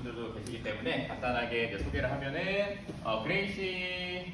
분들도 계시기 때문에 간단하게 이제 소개를 하면은 그레이시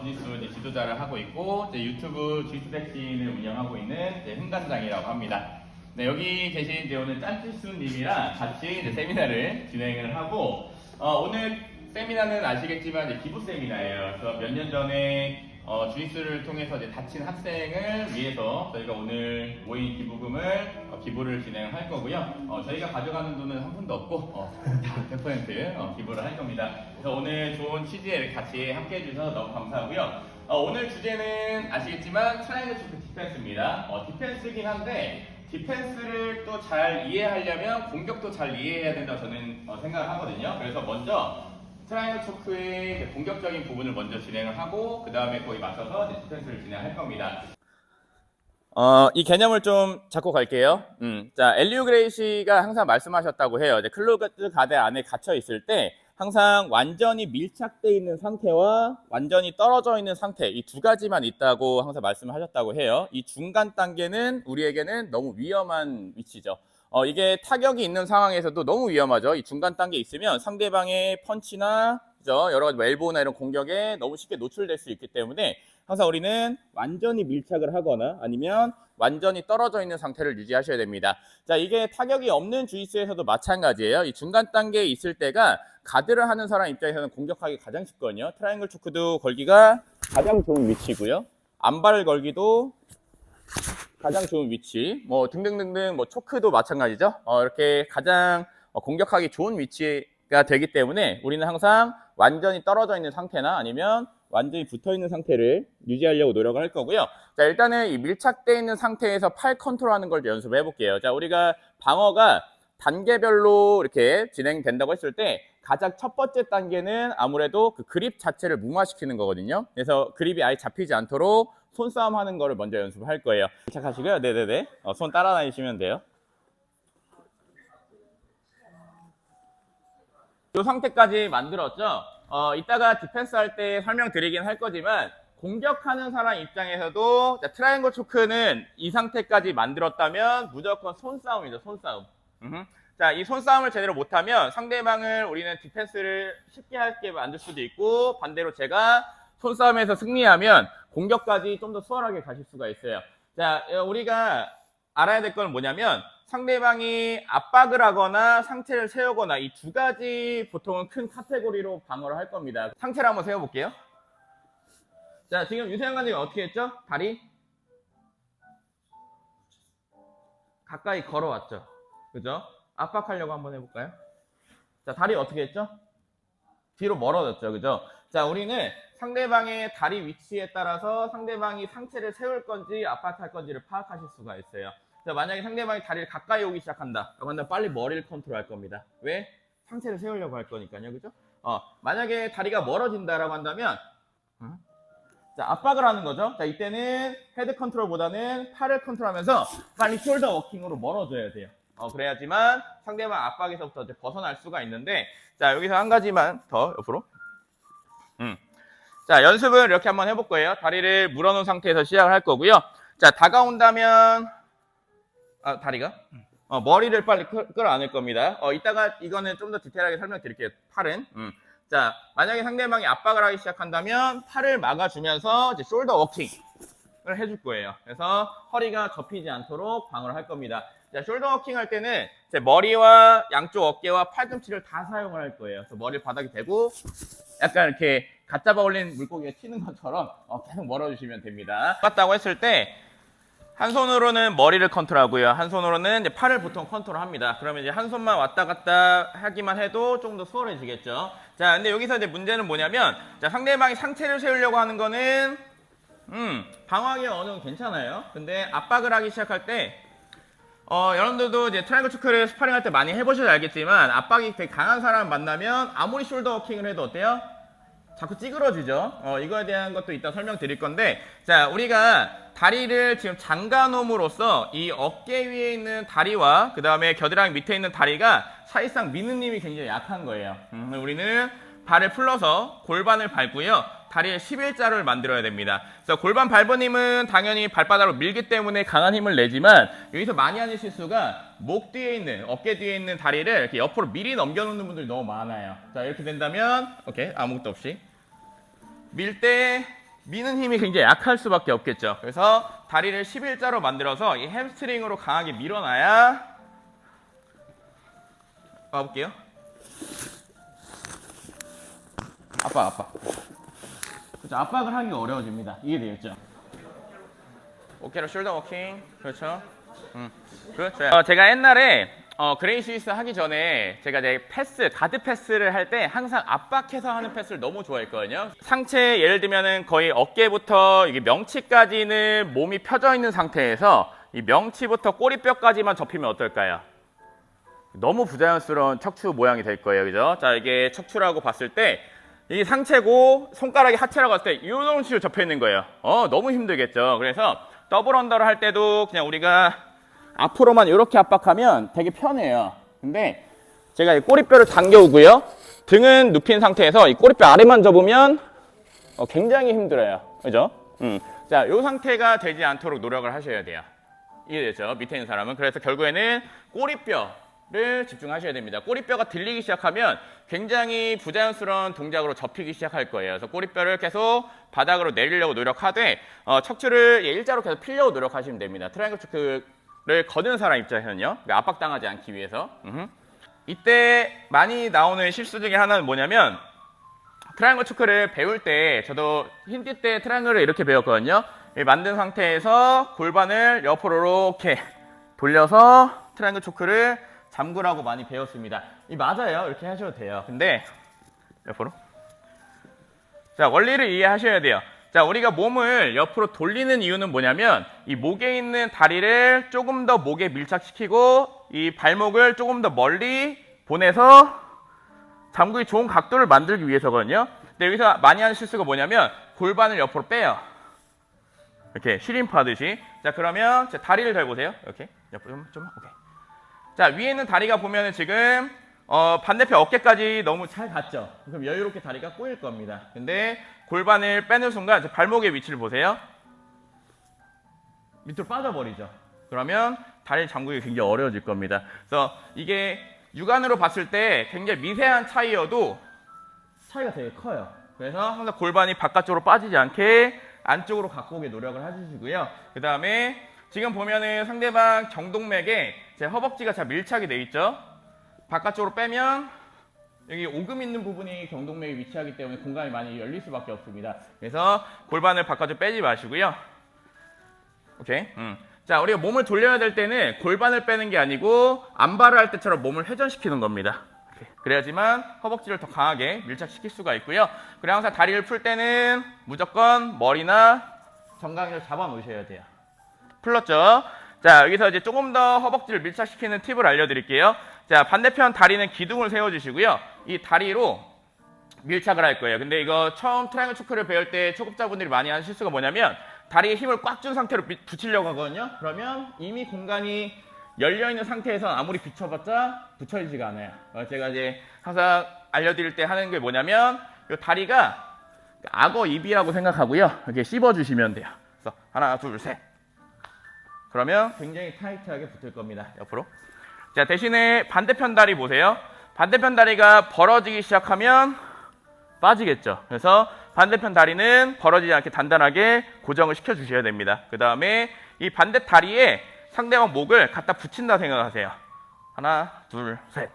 주짓수 이제 지도자를 하고 있고 이제 유튜브 주짓수 백신을 운영하고 있는 이제 흥간장이라고 합니다. 네, 여기 계신 이제 오늘 짠지수님이랑 같이 이제 세미나를 진행을 하고 오늘 세미나는 아시겠지만 이제 기부 세미나예요. 그래서 몇 년 전에 주짓수를 통해서 이제 다친 학생을 위해서 저희가 오늘 모인 기부금을 기부를 진행할 거고요. 저희가 가져가는 돈은 한 푼도 없고 다 100% 기부를 할 겁니다. 그래서 오늘 좋은 취지에 같이 함께 해주셔서 너무 감사하고요. 오늘 주제는 아시겠지만 트라이앵글 초크 디펜스입니다. 디펜스긴 한데 디펜스를 또 잘 이해하려면 공격도 잘 이해해야 된다고 저는 생각을 하거든요. 그래서 먼저 트라이앵글 초크의 공격적인 부분을 먼저 진행을 하고 그 다음에 거기 맞춰서 이제 디펜스를 진행할 겁니다. 이 개념을 좀 잡고 갈게요. 자, 엘리우 그레이시가 항상 말씀하셨다고 해요. 이제 클로즈 가드 안에 갇혀 있을 때 항상 완전히 밀착되어 있는 상태와 완전히 떨어져 있는 상태, 이 두 가지만 있다고 항상 말씀하셨다고 해요. 이 중간 단계는 우리에게는 너무 위험한 위치죠. 이게 타격이 있는 상황에서도 너무 위험하죠. 이 중간 단계에 있으면 상대방의 펀치나 그죠? 여러 가지 엘보나 이런 공격에 너무 쉽게 노출될 수 있기 때문에 항상 우리는 완전히 밀착을 하거나 아니면 완전히 떨어져 있는 상태를 유지하셔야 됩니다. 자, 이게 타격이 없는 주짓수에서도 마찬가지예요. 이 중간 단계에 있을 때가 가드를 하는 사람 입장에서는 공격하기 가장 쉽거든요. 트라이앵글 초크도 걸기가 가장 좋은 위치고요. 안발을 걸기도 가장 좋은 위치, 뭐 등등등등, 뭐 초크도 마찬가지죠. 이렇게 가장 공격하기 좋은 위치가 되기 때문에 우리는 항상 완전히 떨어져 있는 상태나 아니면 완전히 붙어 있는 상태를 유지하려고 노력을 할 거고요. 자, 일단은 이 밀착되어 있는 상태에서 팔 컨트롤하는 걸 연습을 해볼게요. 자, 우리가 방어가 단계별로 이렇게 진행된다고 했을 때 가장 첫 번째 단계는 아무래도 그 그립 자체를 무마시키는 거거든요. 그래서 그립이 아예 잡히지 않도록 손싸움 하는 거를 먼저 연습을 할 거예요. 시작하시고요. 네네네. 손 따라다니시면 돼요. 이 상태까지 만들었죠. 이따가 디펜스 할 때 설명드리긴 할 거지만 공격하는 사람 입장에서도 트라이앵글 초크는 이 상태까지 만들었다면 무조건 손싸움이죠. 손싸움. 자, 이 손싸움을 제대로 못하면 상대방을 우리는 디펜스를 쉽게 만들 수도 있고 반대로 제가 손싸움에서 승리하면 공격까지 좀 더 수월하게 가실 수가 있어요. 자, 우리가 알아야 될 건 뭐냐면 상대방이 압박을 하거나 상체를 세우거나 이 두 가지 보통은 큰 카테고리로 방어를 할 겁니다. 상체를 한번 세워볼게요. 자, 지금 유세영 관장이 어떻게 했죠? 다리 가까이 걸어왔죠. 그죠? 압박하려고 한번 해볼까요? 자, 다리 어떻게 했죠? 뒤로 멀어졌죠. 그죠? 자, 우리는 상대방의 다리 위치에 따라서 상대방이 상체를 세울 건지 압박할 건지를 파악하실 수가 있어요. 자, 만약에 상대방이 다리를 가까이 오기 시작한다. 그러면 빨리 머리를 컨트롤할 겁니다. 왜? 상체를 세우려고 할 거니까요. 그죠? 만약에 다리가 멀어진다라고 한다면 자, 압박을 하는 거죠. 자, 이때는 헤드 컨트롤보다는 팔을 컨트롤하면서 빨리 숄더 워킹으로 멀어져야 돼요. 그래야지만 상대방 압박에서부터 이제 벗어날 수가 있는데, 자, 여기서 한 가지만 더 옆으로. 자, 연습을 이렇게 한번 해볼 거예요. 다리를 물어놓은 상태에서 시작을 할 거고요. 자, 다가온다면, 다리가? 머리를 빨리 끌어안을 겁니다. 이따가 이거는 좀 더 디테일하게 설명드릴게요. 팔은. 자, 만약에 상대방이 압박을 하기 시작한다면 팔을 막아주면서 이제 숄더 워킹을 해줄 거예요. 그래서 허리가 접히지 않도록 방어를 할 겁니다. 자, 숄더 워킹 할 때는 제 머리와 양쪽 어깨와 팔꿈치를 다 사용을 할 거예요. 그래서 머리를 바닥에 대고 약간 이렇게 갓 잡아 올린 물고기가 튀는 것처럼 계속 멀어주시면 됩니다. 맞다고 했을 때 한 손으로는 머리를 컨트롤하고요. 한 손으로는 이제 팔을 보통 컨트롤합니다. 그러면 이제 한 손만 왔다 갔다 하기만 해도 좀 더 수월해지겠죠. 자, 근데 여기서 이제 문제는 뭐냐면, 자, 상대방이 상체를 세우려고 하는 거는 방어하기가 어느 정도 괜찮아요. 근데 압박을 하기 시작할 때 여러분들도 이제 트라이앵글 초크를 스파링 할 때 많이 해보셔서 알겠지만 압박이 되게 강한 사람 만나면 아무리 숄더 워킹을 해도 어때요? 자꾸 찌그러지죠. 이거에 대한 것도 이따 설명드릴 건데, 자, 우리가 다리를 지금 잠가놓음으로써 이 어깨 위에 있는 다리와 그 다음에 겨드랑이 밑에 있는 다리가 사실상 미는 힘이 굉장히 약한 거예요. 우리는 발을 풀러서 골반을 밟고요. 다리에 11자를 만들어야 됩니다. 그래서 골반 발버님은 당연히 발바닥으로 밀기 때문에 강한 힘을 내지만 여기서 많이 하는 실수가 목 뒤에 있는, 어깨 뒤에 있는 다리를 이렇게 옆으로 미리 넘겨놓는 분들이 너무 많아요. 자, 이렇게 된다면 오케이, 아무것도 없이 밀 때 미는 힘이 굉장히 약할 수밖에 없겠죠. 그래서 다리를 11자로 만들어서 이 햄스트링으로 강하게 밀어놔야 가볼게요. 압박. 그렇죠. 압박을 하기가 어려워집니다. 이해되겠죠? 어깨로 숄더 워킹. 그렇죠. 그렇죠. 제가 옛날에 그레이 스위스 하기 전에 제가 이제 가드 패스를 할 때 항상 압박해서 하는 패스를 너무 좋아했거든요. 상체 예를 들면은 거의 어깨부터 이게 명치까지는 몸이 펴져 있는 상태에서 이 명치부터 꼬리뼈까지만 접히면 어떨까요? 너무 부자연스러운 척추 모양이 될 거예요. 그죠? 자, 이게 척추라고 봤을 때 이게 상체고 손가락이 하체라고 봤을 때 이런 식으로 접혀 있는 거예요. 너무 힘들겠죠. 그래서 더블 언더를 할 때도 그냥 우리가 앞으로만 이렇게 압박하면 되게 편해요. 근데 제가 이 꼬리뼈를 당겨오고요. 등은 눕힌 상태에서 이 꼬리뼈 아래만 접으면 굉장히 힘들어요. 그죠? 자, 이 상태가 되지 않도록 노력을 하셔야 돼요. 이해되죠? 밑에 있는 사람은. 그래서 결국에는 꼬리뼈를 집중하셔야 됩니다. 꼬리뼈가 들리기 시작하면 굉장히 부자연스러운 동작으로 접히기 시작할 거예요. 그래서 꼬리뼈를 계속 바닥으로 내리려고 노력하되 척추를 일자로 계속 피려고 노력하시면 됩니다. 트라이앵글 초크를 거는 사람 입장에서는요. 압박당하지 않기 위해서. 이때 많이 나오는 실수 중에 하나는 뭐냐면 트라이앵글 초크를 배울 때 저도 힌디 때 트라이앵글을 이렇게 배웠거든요. 만든 상태에서 골반을 옆으로 이렇게 돌려서 트라이앵글 초크를 잠그라고 많이 배웠습니다. 맞아요. 이렇게 하셔도 돼요. 근데 옆으로. 자, 원리를 이해하셔야 돼요. 자, 우리가 몸을 옆으로 돌리는 이유는 뭐냐면 이 목에 있는 다리를 조금 더 목에 밀착시키고 이 발목을 조금 더 멀리 보내서 잠그기 좋은 각도를 만들기 위해서거든요. 근데 여기서 많이 하는 실수가 뭐냐면 골반을 옆으로 빼요. 이렇게 쉬림프 하듯이. 자, 그러면 제 다리를 잘 보세요. 이렇게 옆으로 좀 오케이. 자, 위에 있는 다리가 보면은 지금 반대편 어깨까지 너무 잘 갔죠. 그럼 여유롭게 다리가 꼬일 겁니다. 근데 골반을 빼는 순간 발목의 위치를 보세요. 밑으로 빠져버리죠. 그러면 다리를 잠그기 굉장히 어려워질 겁니다. 그래서 이게 육안으로 봤을 때 굉장히 미세한 차이여도 차이가 되게 커요. 그래서 항상 골반이 바깥쪽으로 빠지지 않게 안쪽으로 갖고 오게 노력을 해주시고요. 그 다음에 지금 보면은 상대방 경동맥에 제 허벅지가 잘 밀착이 돼 있죠. 바깥쪽으로 빼면 여기 오금 있는 부분이 경동맥에 위치하기 때문에 공간이 많이 열릴 수밖에 없습니다. 그래서 골반을 바깥으로 빼지 마시고요. 오케이. 자, 우리가 몸을 돌려야 될 때는 골반을 빼는 게 아니고 안발을 할 때처럼 몸을 회전시키는 겁니다. 그래야지만 허벅지를 더 강하게 밀착시킬 수가 있고요. 그리고 항상 다리를 풀 때는 무조건 머리나 정강이를 잡아 놓으셔야 돼요. 풀렀죠? 자, 여기서 이제 조금 더 허벅지를 밀착시키는 팁을 알려드릴게요. 자, 반대편 다리는 기둥을 세워주시고요. 이 다리로 밀착을 할 거예요. 근데 이거 처음 트라이앵글 초크를 배울 때 초급자분들이 많이 하는 실수가 뭐냐면 다리에 힘을 꽉 준 상태로 붙이려고 하거든요. 그러면 이미 공간이 열려있는 상태에서 아무리 붙여봤자 붙여지지가 않아요. 제가 이제 항상 알려드릴 때 하는 게 뭐냐면 이 다리가 악어 입이라고 생각하고요. 이렇게 씹어주시면 돼요. 그래서 하나, 둘, 셋. 그러면 굉장히 타이트하게 붙을 겁니다. 옆으로. 자, 대신에 반대편 다리 보세요. 반대편 다리가 벌어지기 시작하면 빠지겠죠. 그래서 반대편 다리는 벌어지지 않게 단단하게 고정을 시켜주셔야 됩니다. 그 다음에 이 반대 다리에 상대방 목을 갖다 붙인다 생각하세요. 하나, 둘, 셋.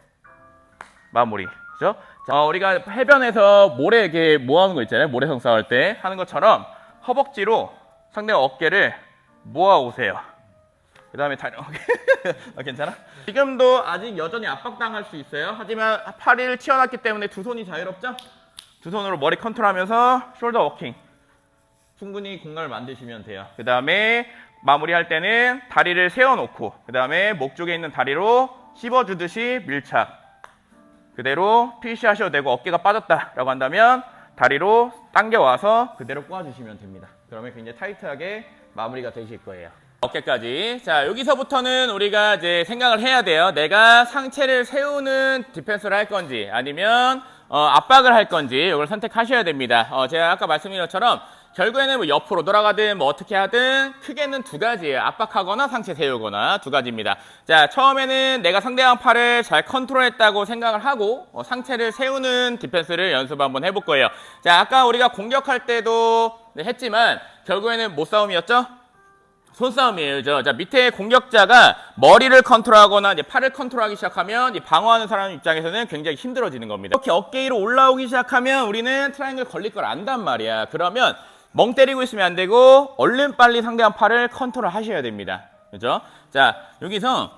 마무리. 그죠? 자, 우리가 해변에서 모래 이렇게 모아놓은 거 있잖아요. 모래성사 할 때 하는 것처럼 허벅지로 상대방 어깨를 모아오세요. 그 다음에 다리, 괜찮아? 지금도 아직 여전히 압박당할 수 있어요. 하지만 팔을 튀어놨기 때문에 두 손이 자유롭죠? 두 손으로 머리 컨트롤하면서 숄더 워킹. 충분히 공간을 만드시면 돼요. 그 다음에 마무리할 때는 다리를 세워놓고 그 다음에 목 쪽에 있는 다리로 씹어주듯이 밀착. 그대로 피쉬 하셔도 되고 어깨가 빠졌다라고 한다면 다리로 당겨와서 그대로 꼬아주시면 됩니다. 그러면 굉장히 타이트하게 마무리가 되실 거예요. 어깨까지. 자, 여기서부터는 우리가 이제 생각을 해야 돼요. 내가 상체를 세우는 디펜스를 할 건지 아니면 압박을 할 건지 이걸 선택하셔야 됩니다. 제가 아까 말씀드린 것처럼 결국에는 뭐 옆으로 돌아가든 뭐 어떻게 하든 크게는 두 가지예요. 압박하거나 상체 세우거나 두 가지입니다. 자, 처음에는 내가 상대방 팔을 잘 컨트롤했다고 생각을 하고 상체를 세우는 디펜스를 연습 한번 해볼 거예요. 자, 아까 우리가 공격할 때도 했지만 결국에는 뭐 싸움이었죠? 손싸움이에요. 그죠? 자, 밑에 공격자가 머리를 컨트롤하거나 이제 팔을 컨트롤하기 시작하면 방어하는 사람 입장에서는 굉장히 힘들어지는 겁니다. 이렇게 어깨 위로 올라오기 시작하면 우리는 트라이앵글 걸릴 걸 안단 말이야. 그러면 멍 때리고 있으면 안 되고 얼른 빨리 상대방 팔을 컨트롤 하셔야 됩니다. 그죠? 자, 여기서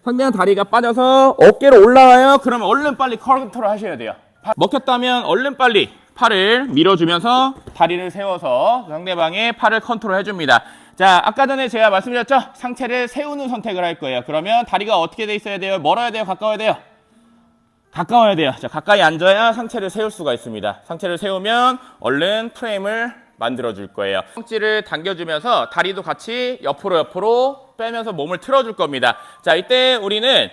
상대방 다리가 빠져서 어깨로 올라와요. 그러면 얼른 빨리 컨트롤 하셔야 돼요. 먹혔다면 얼른 빨리 팔을 밀어주면서 다리를 세워서 상대방의 팔을 컨트롤 해줍니다. 자, 아까 전에 제가 말씀드렸죠? 상체를 세우는 선택을 할 거예요. 그러면 다리가 어떻게 돼 있어야 돼요? 멀어야 돼요? 가까워야 돼요? 가까워야 돼요. 자, 가까이 앉아야 상체를 세울 수가 있습니다. 상체를 세우면 얼른 프레임을 만들어 줄 거예요. 팔꿈치를 당겨주면서 다리도 같이 옆으로 빼면서 몸을 틀어줄 겁니다. 자, 이때 우리는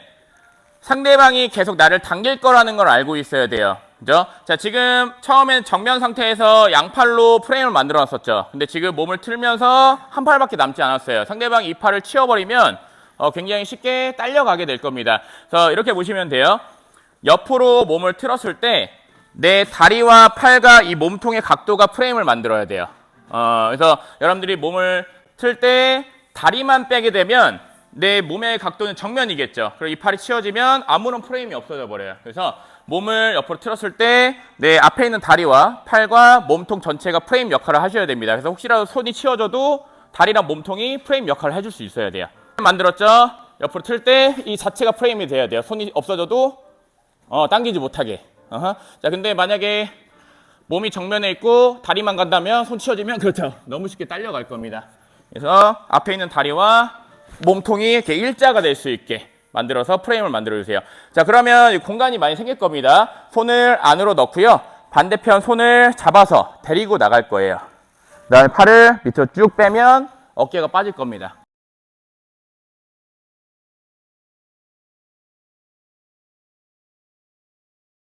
상대방이 계속 나를 당길 거라는 걸 알고 있어야 돼요. 그죠? 자, 지금 처음엔 정면 상태에서 양팔로 프레임을 만들어 놨었죠. 근데 지금 몸을 틀면서 한 팔밖에 남지 않았어요. 상대방이 이 팔을 치워버리면 굉장히 쉽게 딸려가게 될 겁니다. 그래서 이렇게 보시면 돼요. 옆으로 몸을 틀었을 때 내 다리와 팔과 이 몸통의 각도가 프레임을 만들어야 돼요. 그래서 여러분들이 몸을 틀 때 다리만 빼게 되면 내 몸의 각도는 정면이겠죠. 그리고 이 팔이 치워지면 아무런 프레임이 없어져 버려요. 그래서 몸을 옆으로 틀었을 때 내 앞에 있는 다리와 팔과 몸통 전체가 프레임 역할을 하셔야 됩니다. 그래서 혹시라도 손이 치워져도 다리랑 몸통이 프레임 역할을 해줄 수 있어야 돼요. 만들었죠? 옆으로 틀 때 이 자체가 프레임이 돼야 돼요. 손이 없어져도 당기지 못하게. 자, 근데 만약에 몸이 정면에 있고 다리만 간다면 손 치워지면 그렇죠. 너무 쉽게 딸려갈 겁니다. 그래서 앞에 있는 다리와 몸통이 이렇게 일자가 될 수 있게 만들어서 프레임을 만들어 주세요. 자, 그러면 공간이 많이 생길 겁니다. 손을 안으로 넣고요. 반대편 손을 잡아서 데리고 나갈 거예요. 그다음에 팔을 밑으로 쭉 빼면 어깨가 빠질 겁니다.